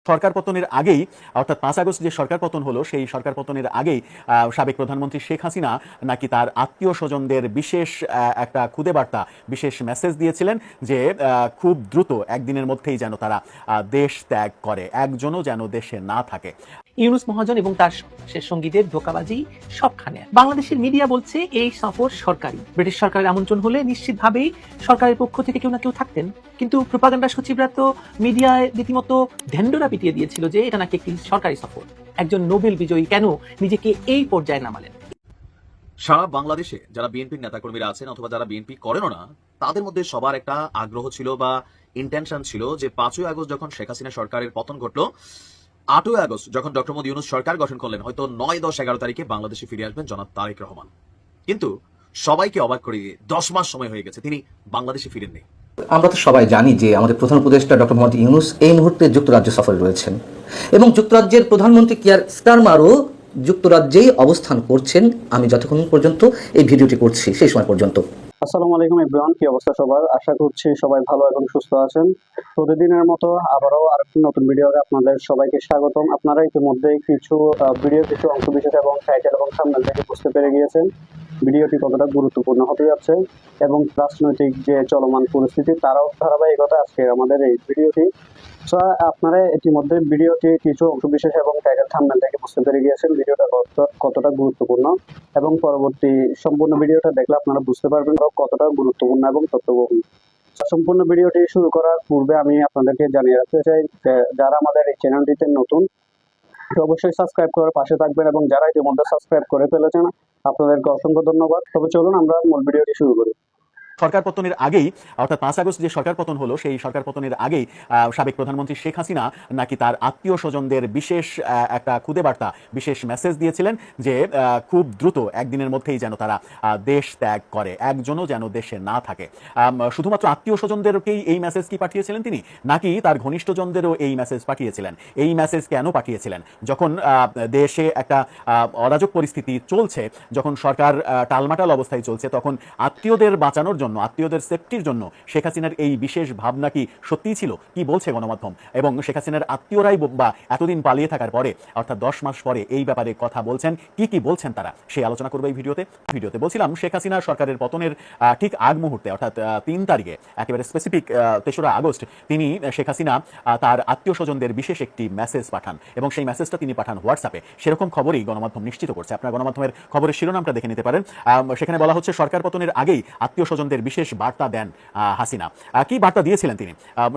সরকার পতনের আগেই অর্থাৎ 5 আগস্ট যে সরকার পতন হলো সেই সরকার পতনের আগেই সাবেক প্রধানমন্ত্রী শেখ হাসিনা নাকি তার আত্মীয় স্বজনদের বিশেষ একটা খুদে বার্তা বিশেষ মেসেজ দিয়েছিলেন যে খুব দ্রুত একদিনের মধ্যেই যেন তারা দেশ ত্যাগ করে, একজনও যেন দেশে না থাকে। ইউনূস মহাজন এবং তার সঙ্গীদের ধোঁকাবাজি সবখানে। বাংলাদেশের মিডিয়া বলছে এই সফর সরকারি, ব্রিটিশ সরকারের আমন্ত্রণ হলে নিশ্চিতভাবেই সরকারের পক্ষ থেকে কেউ না কেউ থাকতেন, কিন্তু প্রোপাগান্ডা সচিবরা তো মিডিয়ায় রীতিমতো ঢেন্ডোরা পিটিয়ে দিয়েছিল যে এটা নাকি একটি সরকারি সফর। একজন নোবেল বিজয়ী কেন নিজেকে এই পর্যায়ে নামালেন? সারা বাংলাদেশে যারা বিএনপির নেতাকর্মীরা আছেন অথবা যারা বিএনপি করেনও না, তাদের মধ্যে সবার একটা আগ্রহ ছিল বা ইন্টেনশন ছিল যে 5ই আগস্ট যখন শেখ হাসিনা সরকারের পতন ঘটলো, 8ই আগস্ট যখন ডক্টর মোহাম্মদ ইউনূস সরকার গঠন করলেন, হয়তো 9, 10, 11 তারিখে বাংলাদেশে ফিরে আসবেন জনাব তারেক রহমান। কিন্তু সবাইকে অবাক করে দিয়ে 10 মাস সময় হয়ে গেছে, তিনি বাংলাদেশে ফিরেননি। আমরা তো সবাই জানি যে আমাদের প্রধান উপদেষ্টা ডক্টর মোহাম্মদ ইউনূস এই মুহূর্তে যুক্তরাজ্য সফরে রয়েছেন এবং যুক্তরাজ্যের প্রধানমন্ত্রী কিয়ার স্টারমারও যুক্তরাজ্যেই অবস্থান করছেন আমি যতক্ষণ পর্যন্ত এই ভিডিওটি করছি সেই সময় পর্যন্ত। আসসালামু আলাইকুম এভরিওয়ান, কি অবস্থা সবার? আশা করছি সবাই ভালো এবং সুস্থ আছেন। প্রতিদিনের মতো আবারও আরেকটি নতুন ভিডিওতে আপনাদের সবাইকে স্বাগতম। আপনারা ইতিমধ্যে কিছু অংশ বিশেষ এবং টাইটেল এবং থাম্বনেল থেকে বুঝতে পেরে গিয়েছেন ভিডিওটি কতটা গুরুত্বপূর্ণ হতে যাচ্ছে এবং রাজনৈতিক যে চলমান পরিস্থিতি তারাও ধারাবাহিকতা আজকে আমাদের এই ভিডিওটি। আপনারা ইতিমধ্যে ভিডিওটি কিছু অংশ বিশেষ এবং টাইটেল থাম্বনেল থেকে বুঝতে পেরে গিয়েছেন ভিডিওটা কতটা গুরুত্বপূর্ণ, এবং পরবর্তী সম্পূর্ণ ভিডিওটা দেখলে আপনারা বুঝতে পারবেন কতটা গুরুত্বপূর্ণ এবং তথ্যবহুল। সম্পূর্ণ ভিডিওটি শুরু করার পূর্বে আমি আপনাদেরকে জানিয়ে রাখতে চাই যারা আমাদের এই চ্যানেলটিতে নতুন অবশ্যই সাবস্ক্রাইব করে পাশে থাকবেন, এবং যারা ইতিমধ্যে সাবস্ক্রাইব করে ফেলেছেন আপনাদেরকে অসংখ্য ধন্যবাদ। তবে চলুন আমরা মূল ভিডিওটি শুরু করি। সরকার পতনের আগেই অর্থাৎ 5 আগস্ট যে সরকার পতন হলো সেই সরকার পতনের আগেই সাবেক প্রধানমন্ত্রী শেখ হাসিনা নাকি তার আত্মীয় স্বজনদের বিশেষ একটা খুদে বার্তা বিশেষ মেসেজ দিয়েছিলেন যে খুব দ্রুত একদিনের মধ্যেই যেন তারা দেশ ত্যাগ করে, একজনও যেন দেশে না থাকে। শুধুমাত্র আত্মীয় স্বজনদেরকেই এই মেসেজ কি পাঠিয়েছিলেন তিনি, নাকি তার ঘনিষ্ঠজনদেরও এই মেসেজ পাঠিয়েছিলেন? এই মেসেজ কেন পাঠিয়েছিলেন? যখন দেশে একটা অরাজক পরিস্থিতি চলছে, যখন সরকার টালমাটাল অবস্থায় চলছে, তখন আত্মীয়দের বাঁচানোর জন্য, আত্মীয়দের সেফটির জন্য শেখ হাসিনার এই বিশেষ ভাবনা কি সত্যিই ছিল? কি বলছে গণমাধ্যম? এবং শেখ হাসিনার আত্মীয়রাই বা এতদিন পালিয়ে থাকার পরে অর্থাৎ 10 মাস পরে এই ব্যাপারে কথা বলছেন, কি বলছেন তারা, সেই আলোচনা করবো এই ভিডিওতে। বলছিলাম শেখ হাসিনা সরকারের পতনের ঠিক আগ মুহূর্তে অর্থাৎ 3 তারিখে একেবারে স্পেসিফিক 3রা আগস্ট তিনি শেখ হাসিনা তার আত্মীয় স্বজনদের বিশেষ একটি মেসেজ পাঠান, এবং সেই মেসেজটা তিনি পাঠান হোয়াটসঅ্যাপে। সেরকম খবরই গণমাধ্যম নিশ্চিত করছে। আপনার গণমাধ্যমের খবরের শিরোনামটা দেখে নিতে পারেন। সেখানে বলা হচ্ছে সরকার পতনের আগেই আত্মীয় স্বজনদের বিশেষ বার্তা দেন হাসিনা। কি বার্তা দিয়েছিলেন তিনি?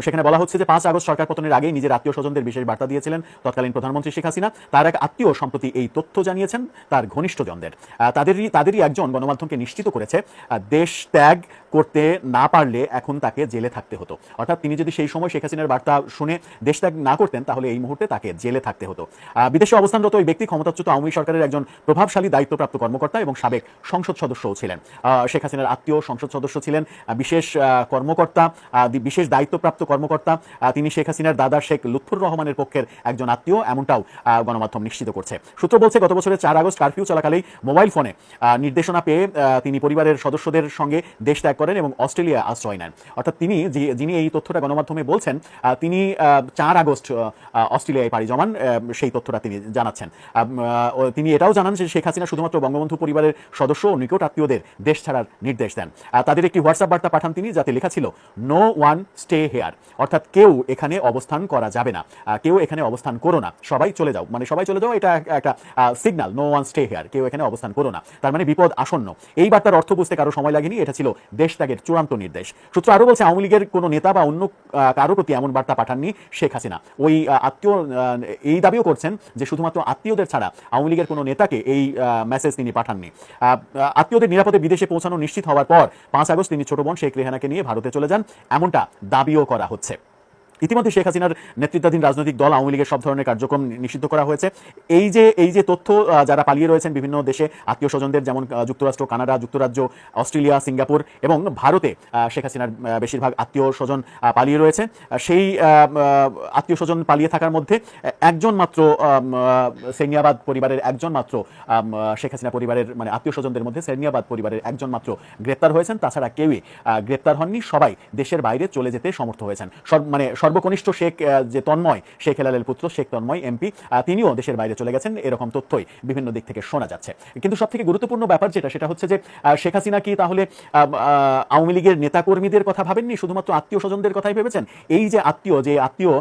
সেখানে বলা হচ্ছে যে 5 আগস্ট সরকার পতনের আগেই নিজের আত্মীয় স্বজনদের বিশেষ বার্তা দিয়েছিলেন তৎকালীন প্রধানমন্ত্রী শেখ হাসিনা। তার এক আত্মীয় সম্প্রতি এই তথ্য জানিয়েছেন তার ঘনিষ্ঠজনদের। তাদেরই একজন গণমাধ্যমকে নিশ্চিত করেছে দেশ ত্যাগ করতে না পারলে এখন তাকে জেলে থাকতে হতো। অর্থাৎ তিনি যদি সেই সময় শেখ হাসিনার বার্তা শুনে দেশ ত্যাগ না করতেন তাহলে এই মুহূর্তে তাকে জেলে থাকতে হতো। বিদেশে অবস্থানরত ওই ব্যক্তি ক্ষমতাচ্যুত আওয়ামী লীগ সরকারের একজন প্রভাবশালী দায়িত্বপ্রাপ্ত কর্মকর্তা এবং সাবেক সংসদ সদস্যও ছিলেন। শেখ হাসিনার আত্মীয় সংসদ সদস্য ছিলেন, বিশেষ কর্মকর্তা, বিশেষ দায়িত্বপ্রাপ্ত কর্মকর্তা। তিনি শেখ হাসিনার দাদা শেখ লুৎফুর রহমানের পক্ষের একজন আত্মীয়, এমনটাও গণমাধ্যম নিশ্চিত করছে। সূত্র বলছে গত বছরের 4 আগস্ট কারফিউ চলাকালেই মোবাইল ফোনে নির্দেশনা পেয়ে তিনি পরিবারের সদস্যদের সঙ্গে দেশ ত্যাগ করেন এবং অস্ট্রেলিয়া আশ্রয় নেন। অর্থাৎ তিনি যিনি এই তথ্যটা গণমাধ্যমে বলছেন, তিনি 4 আগস্ট অস্ট্রেলিয়ায় পাড়ি জমান, সেই তথ্যটা তিনি জানাচ্ছেন। তিনি এটাও জানান যে শেখ হাসিনা শুধুমাত্র বঙ্গবন্ধু পরিবারের সদস্য ও নিকট আত্মীয়দের দেশ ছাড়ার নির্দেশ দেন। তাদের একটি হোয়াটসঅ্যাপ বার্তা পাঠান তিনি, যাতে লেখা ছিল নো ওয়ান স্টে হেয়ার, অর্থাৎ কেউ এখানে অবস্থান করা যাবে না, কেউ এখানে অবস্থান করো না, সবাই চলে যাও। মানে সবাই চলে যাও, এটা একটা signal, no one stay here, কেউ এখানে অবস্থান করো না, তার মানে বিপদ আসন্ন। এই বার্তার অর্থ বুঝতে কারো সময় লাগেনি, এটা ছিল দেশ ত্যাগের চূড়ান্ত নির্দেশ। সূত্র আরও বলছে আওয়ামী লীগের কোনো নেতা বা অন্য কারো প্রতি এমন বার্তা পাঠাননি শেখ হাসিনা। ওই আত্মীয় এই দাবিও করছেন যে শুধুমাত্র আত্মীয়দের ছাড়া আওয়ামী লীগের কোনো নেতাকে এই মেসেজ তিনি পাঠাননি। আত্মীয়দের নিরাপদে বিদেশে পৌঁছানো নিশ্চিত হওয়ার পর 5 আগস্ট তিনি ছোট বোন শেখ রেহানাকে নিয়ে ভারতে চলে যান, এমনটা দাবিও করা হচ্ছে। ইতিমধ্যে শেখ হাসিনার নেতৃত্বাধীন রাজনৈতিক দল আওয়ামী লীগের সব ধরনের কার্যক্রম নিষিদ্ধ করা হয়েছে। এই যে তথ্য যারা পালিয়ে রয়েছেন বিভিন্ন দেশে আত্মীয় স্বজনদের, যেমন যুক্তরাষ্ট্র, কানাডা, যুক্তরাজ্য, অস্ট্রেলিয়া, সিঙ্গাপুর এবং ভারতে শেখ হাসিনার বেশিরভাগ আত্মীয় স্বজন পালিয়ে রয়েছে। সেই আত্মীয় স্বজন পালিয়ে থাকার মধ্যে একজন মাত্র সেরনিয়াবাদ পরিবারের একজন মাত্র শেখ হাসিনা পরিবারের মানে আত্মীয় স্বজনদের মধ্যে সেরনিয়াবাদ পরিবারের একজন মাত্র গ্রেপ্তার হয়েছেন। তাছাড়া কেউই গ্রেপ্তার হননি, সবাই দেশের বাইরে চলে যেতে সমর্থ হয়েছেন। সর্বকনিষ্ঠ শেখ যে তন্ময়, শেখ হেলালের পুত্র শেখ তন্ময় এমপি, তিনিও দেশের বাইরে চলে গেছেন, এরকম তথ্যই বিভিন্ন দিক থেকে শোনা যাচ্ছে। কিন্তু সবথেকে গুরুত্বপূর্ণ ব্যাপার সেটা হচ্ছে যে শেখ হাসিনা কি তাহলে আওয়ামী লীগের নেতাকর্মীদের কথা ভাবেননি, শুধুমাত্র আত্মীয় স্বজনদের কথাই ভেবেছেন? এই যে আত্মীয়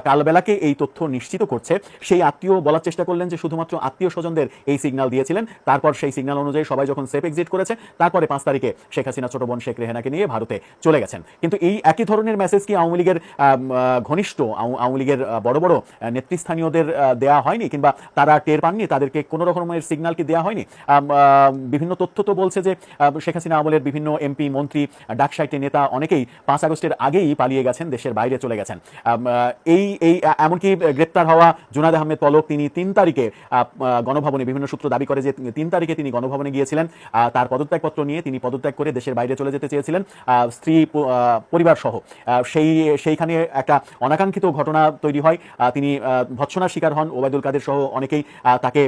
কালবেলাকে এই তথ্য নিশ্চিত করছে, সেই আত্মীয় বলার চেষ্টা করলেন যে শুধুমাত্র আত্মীয় স্বজনদের এই সিগন্যাল দিয়েছিলেন। তারপর সেই সিগন্যাল অনুযায়ী সবাই যখন সেফ এক্সিট করেছে, তারপরে 5 তারিখে শেখ হাসিনা ছোট বোন শেখ রেহানাকে নিয়ে ভারতে চলে গেছেন। কিন্তু এই একই ধরনের মেসেজ কি আওয়ামী লীগের ঘনিষ্ঠ, আওয়ামী লীগের বড় বড় নেতৃস্থানীয়দের দেয়া হয়নি, কিংবা তারা টের পাননি? তাদেরকে কোনো রকমের সিগন্যাল কি দেওয়া হয়নি? বিভিন্ন তথ্য তো বলছে যে শেখ হাসিনা আমলের বিভিন্ন এমপি, মন্ত্রী, ডাকসাইটে নেতা অনেকেই 5 আগস্টের আগেই পালিয়ে গেছেন, দেশের বাইরে চলে গেছেন। এমনকি গ্রেপ্তার হওয়া জুনায়েদ আহমেদ পলক, তিনি 3 তারিখে গণভবনে, বিভিন্ন সূত্র দাবি করে যে 3 তারিখে তিনি গণভবনে গিয়েছিলেন, তার পদত্যাগপত্র নিয়ে তিনি পদত্যাগ করে দেশের বাইরে চলে যেতে চেয়েছিলেন স্ত্রী পরিবার সহ। সেইখানে একটা অনাকাঙ্ক্ষিত ঘটনা তৈরি হয়, তিনি ভৎসনার শিকার হন, ওবায়দুল কাদের সহ অনেকেই তাকে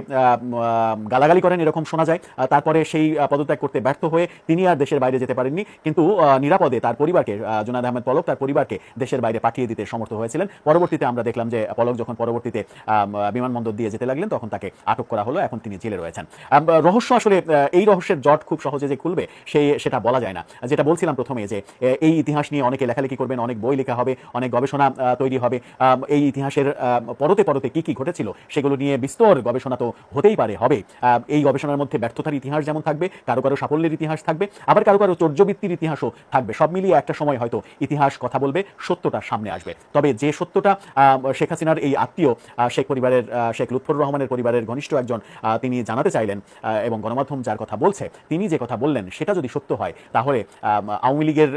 গালাগালি করেন, এরকম শোনা যায়। তারপরে সেই পদত্যাগ করতে ব্যর্থ হয়ে তিনি আর দেশের বাইরে যেতে পারেননি, কিন্তু নিরাপদে তার পরিবারকে, জুনায়েদ আহমেদ পলক তার পরিবারকে দেশের বাইরে পাঠিয়ে দিতে সমর্থ হয়েছিলেন। পরবর্তীতে আমরা দেখলাম যে পলক যখন পরবর্তীতে বিমানবন্দর দিয়ে যেতে লাগলেন, তখন তাকে আটক করা হলো, এখন তিনি জেলে রয়েছেন। রহস্য আসলে, এই রহস্যের জট খুব সহজে যে খুলবে সেটা বলা যায় না। যেটা বলছিলাম প্রথমে, যে এই ইতিহাস নিয়ে অনেকে লেখালেখি করবেন, অনেক বই লেখা হবে, অনেক গবেষণা তৈরি হবে। এই ইতিহাসের পরতে পরতে কি ঘটেছিল সেগুলো নিয়ে বিস্তর গবেষণা তো হতেই পারে, হবে। এই গবেষণার মধ্যে ব্যর্থতার ইতিহাস যেমন থাকবে, কারো কারো সাফল্যের ইতিহাস থাকবে, আবার কারো কারো চর্যবৃত্তির ইতিহাসও থাকবে। সব মিলিয়ে একটা সময় হয়তো ইতিহাস কথা বলবে, সত্যটা সামনে আসবে। তবে যে সত্যটা শেখ হাসিনার এই আত্মীয় শেখ পরিবারের, শেখ লুৎফর রহমানের পরিবারের ঘনিষ্ঠ একজন তিনি জানাতে চাইলেন, এবং গণমাধ্যম যার কথা বলছে, তিনি যে কথা বললেন সেটা যদি সত্য হয়, তাহলে আওয়ামী লীগের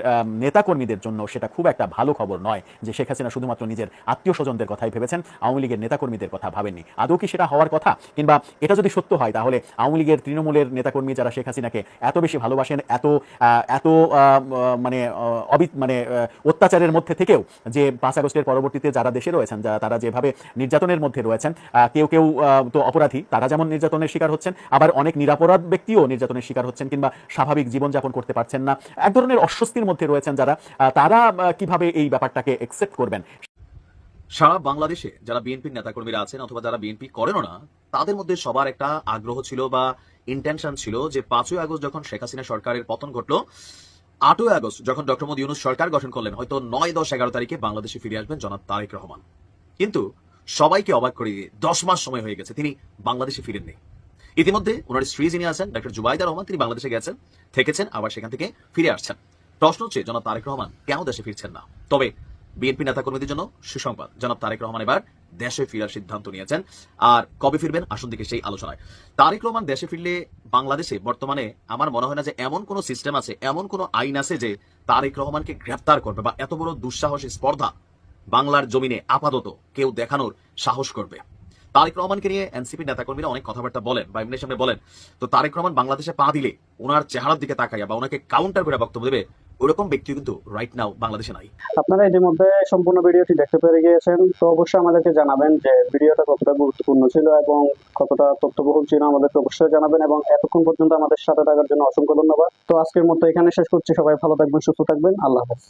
নেতাকর্মীদের জন্য সেটা খুব একটা ভালো খবর নয় যে শেখ হাসিনা শুধুমাত্র নিজের আত্মীয় স্বজনদের কথাই ভেবেছেন, আওয়ামী লীগের নেতাকর্মীদের কথা ভাবেননি। আদৌ কি সেটা হওয়ার কথা? কিংবা এটা যদি সত্য হয়, তাহলে আওয়ামী লীগের তৃণমূলের নেতাকর্মী যারা শেখ হাসিনাকে এত বেশি ভালোবাসেন, এত মানে অত্যাচারের মধ্যে থেকেও, যে 5 আগস্টের পরবর্তীতে যারা দেশে রয়েছেন, তারা যেভাবে নির্যাতনের মধ্যে রয়েছেন, কেউ তো অপরাধী, তারা যেমন নির্যাতনের শিকার হচ্ছেন, আবার অনেক নিরাপরাধ ব্যক্তিও নির্যাতনের শিকার হচ্ছেন, কিংবা স্বাভাবিক জীবনযাপন করতে পারছেন না, এক ধরনের অস্বস্তির মধ্যে রয়েছেন যারা, তারা কিভাবে এই ব্যাপারটাকে একসেপ্ট করবেন? সারা বাংলাদেশে যারা বিএনপির নেতাকর্মীরা আছেন অথবা যারা বিএনপি করেনও না, তাদের মধ্যে সবার একটা আগ্রহ ছিল বা ইন্টেনশন ছিল যে 5ই আগস্ট যখন শেখ হাসিনা সরকারের পতন ঘটলো, 8ই আগস্ট যখন ডক্টর মোহাম্মদ ইউনূস সরকার গঠন করলেন, হয়তো 9, 10, 11 তারিখে বাংলাদেশে ফিরে আসবেন জনাব তারেক রহমান। কিন্তু সবাইকে অবাক করে দিয়ে 10 মাস সময় হয়ে গেছে, তিনি বাংলাদেশে ফিরেননি। ইতিমধ্যে ওনার স্ত্রী যিনি আছেন ডক্টর জুবাইদা রহমান, তিনি বাংলাদেশে গেছেন, থেকেছেন, আবার সেখান থেকে ফিরে আসছেন। প্রশ্ন হচ্ছে জনাব তারেক রহমান কেন দেশে ফিরছেন না? তবে বিএনপি নেতাকর্মীদের জন্য সুসংবাদ, জনাব তারেক রহমান এবার দেশে ফেরার সিদ্ধান্ত নিয়েছেন। আর কবে ফিরবেন, আসুন দিকে সেই আলোচনায়। তারেক রহমান দেশে ফিরলে বাংলাদেশে বর্তমানে আমার মনে হয় না যে এমন কোনো সিস্টেম আছে, এমন কোনো আইন আছে যে তারেক রহমানকে গ্রেফতার করবে, বা এত বড় দুঃসাহসী স্পর্ধা বাংলার জমিনে আপাতত কেউ দেখানোর সাহস করবে। তারেক রহমানকে নিয়ে এনসিপি নেতাকর্মীরা অনেক কথাবার্তা বলেন বা এমনি সামনে বলেন, তো তারেক রহমান বাংলাদেশে পা দিলে ওনার চেহারার দিকে তাকাইয়া বা ওনাকে কাউন্টার করে বক্তব্য দেবে, ওরকম ব্যক্তি কিন্তু রাইট নাও বাংলাদেশে নাই। আপনারা ইতিমধ্যে সম্পূর্ণ ভিডিওটি দেখতে পেরে গিয়েছেন, তো অবশ্যই আমাদেরকে জানাবেন যে ভিডিওটা কতটা গুরুত্বপূর্ণ ছিল এবং কতটা তথ্যবহুল ছিল, আমাদেরকে অবশ্যই জানাবেন। এবং এতক্ষণ পর্যন্ত আমাদের সাথে থাকার জন্য অসংখ্য ধন্যবাদ। তো আজকের মতো এখানে শেষ করছি। সবাই ভালো থাকবেন, সুস্থ থাকবেন। আল্লাহ হাফেজ।